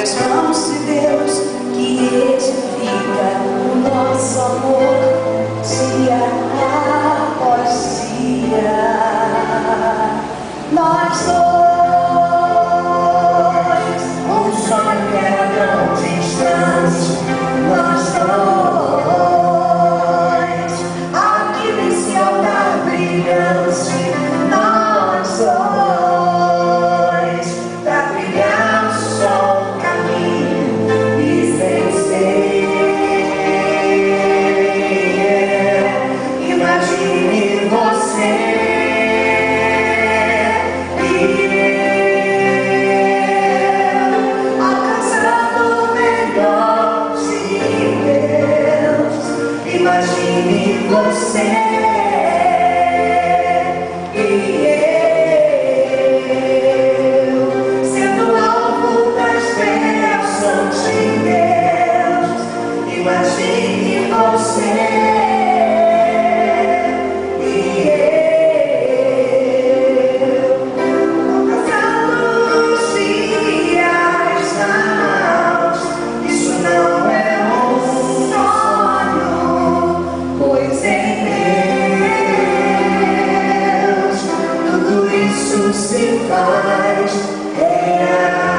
das mãos de Deus que edifica o nosso amor dia após dia. Nós dois, um sonho que era tão distante. Nós dois, aqui nesse altar brilhante. Nós dois, pra brilhar o sol, caminho e vencer. Imagine você e eu alcançando o melhor de Deus. Imagine você e eu sendo alvo das bênçãos de Deus. Imagine você e eu alcançando os dias maus. Isso não é um sonho, pois em Deus tudo isso se faz real.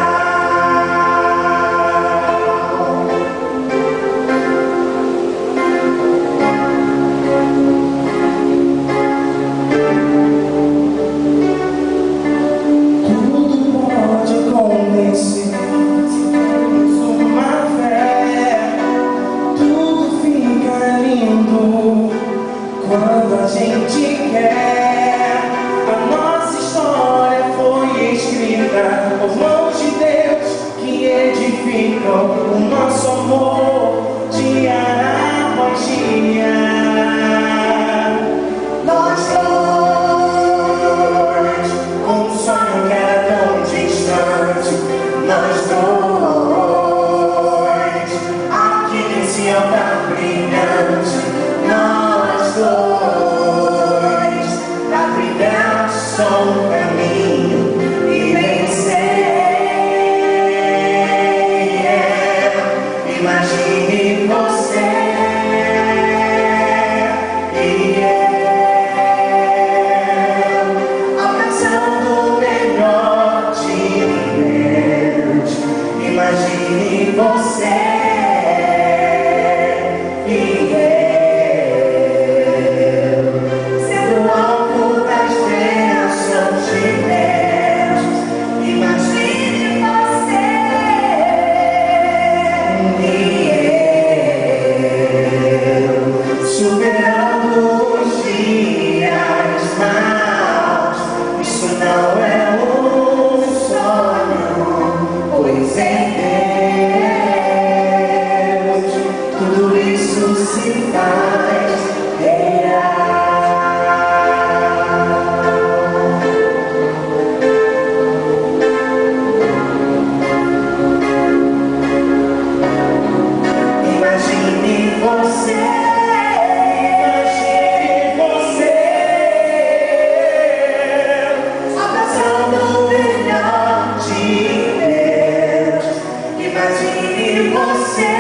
Tudo pode acontecer, temos uma fé. Tudo fica lindo quando a gente quer. A nossa história foi escrita por mãos de Deus que edificam o nosso amor dia após dia. Nós dois, um sonho que era tão distante. Nós dois, aqui nesse altar brilhante. Nós dois, pra brilhar o sol, caminho e vencer. Imagine você e eu alcançando o melhor de Deus. Imagine você e eu sendo alvo das bênçãos de Deus. Imagine você e eu superando os dias maus. Isso não é um sonho, pois em Deus tudo isso se faz real. Imagine você, abraçando o melhor de Deus. Imagine você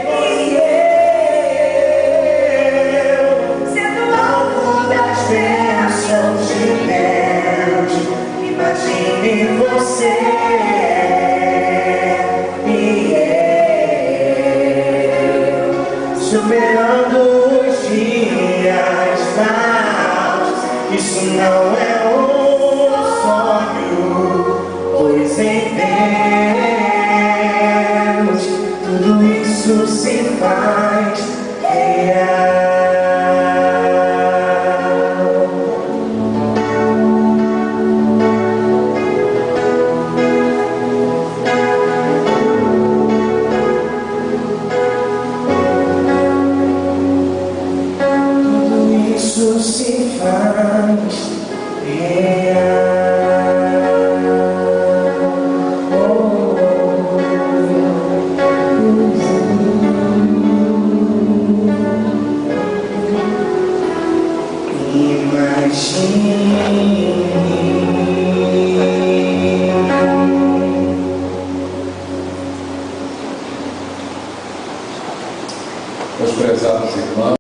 e eu sendo alvo das bênçãos de Deus. Imagine você e eu superando os dias maus. Isso não é um sonho, pois em Deus tudo isso se faz real. Tudo isso se faz real.